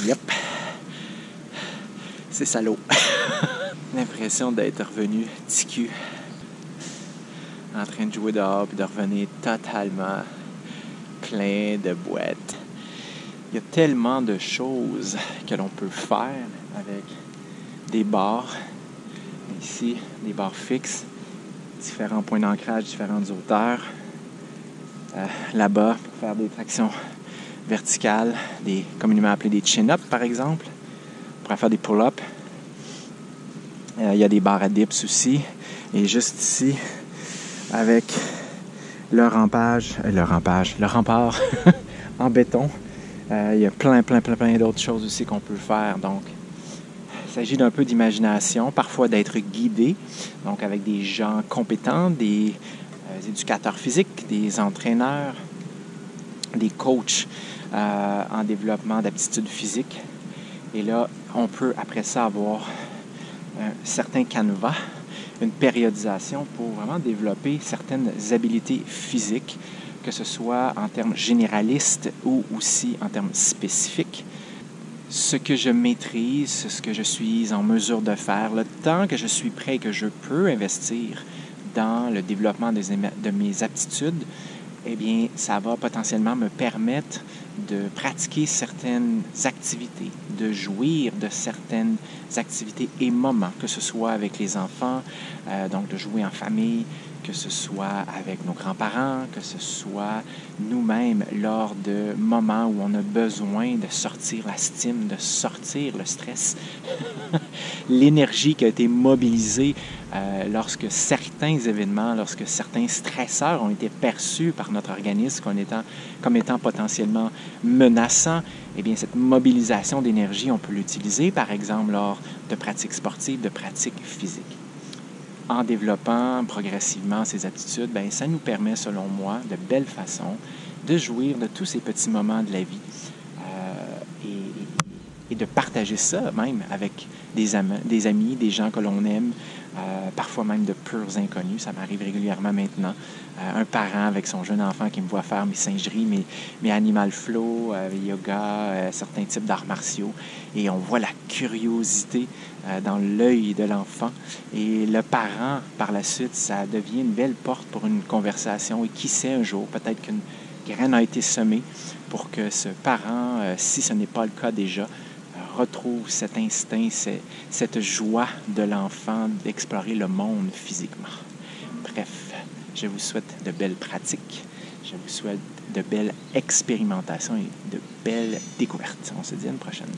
Yep. C'est salaud. L'impression d'être revenu ticu, en train de jouer dehors puis de revenir totalement plein de boîtes. Il y a tellement de choses que l'on peut faire avec des barres. Ici, des barres fixes, différents points d'ancrage, différentes hauteurs. Là-bas, pour faire des tractions verticales, communément appelées des chin-ups par exemple. On pourrait faire des pull-ups. Il y a des barres à dips aussi. Et juste ici, avec le rempart en béton, il y a plein d'autres choses aussi qu'on peut faire. Donc, il s'agit d'un peu d'imagination, parfois d'être guidé, donc avec des gens compétents, des éducateurs physiques, des entraîneurs, des coachs en développement d'aptitudes physiques. Et là, on peut après ça avoir un certain canevas, une périodisation pour vraiment développer certaines habiletés physiques, que ce soit en termes généralistes ou aussi en termes spécifiques. Ce que je maîtrise, ce que je suis en mesure de faire, le temps que je suis prêt et que je peux investir dans le développement de mes aptitudes, eh bien, ça va potentiellement me permettre de pratiquer certaines activités, de jouir de certaines activités et moments, que ce soit avec les enfants, donc de jouer en famille, que ce soit avec nos grands-parents, que ce soit nous-mêmes lors de moments où on a besoin de sortir la stime, de sortir le stress, l'énergie qui a été mobilisée lorsque certains événements, lorsque certains stresseurs ont été perçus par notre organisme comme étant potentiellement menaçants. Eh bien, cette mobilisation d'énergie, on peut l'utiliser, par exemple, lors de pratiques sportives, de pratiques physiques. En développant progressivement ces aptitudes, bien, ça nous permet, selon moi, de belle façon, de jouir de tous ces petits moments de la vie et de partager ça même avec des amis, des gens que l'on aime, parfois même de purs inconnus. Ça m'arrive régulièrement maintenant. Un parent avec son jeune enfant qui me voit faire mes singeries, mes animal flow, yoga, certains types d'arts martiaux. Et on voit la curiosité dans l'œil de l'enfant. Et le parent, par la suite, ça devient une belle porte pour une conversation. Et qui sait, un jour, peut-être qu'une graine a été semée pour que ce parent, si ce n'est pas le cas déjà, retrouve cet instinct, cette joie de l'enfant d'explorer le monde physiquement. Bref, je vous souhaite de belles pratiques, je vous souhaite de belles expérimentations et de belles découvertes. On se dit à une prochaine.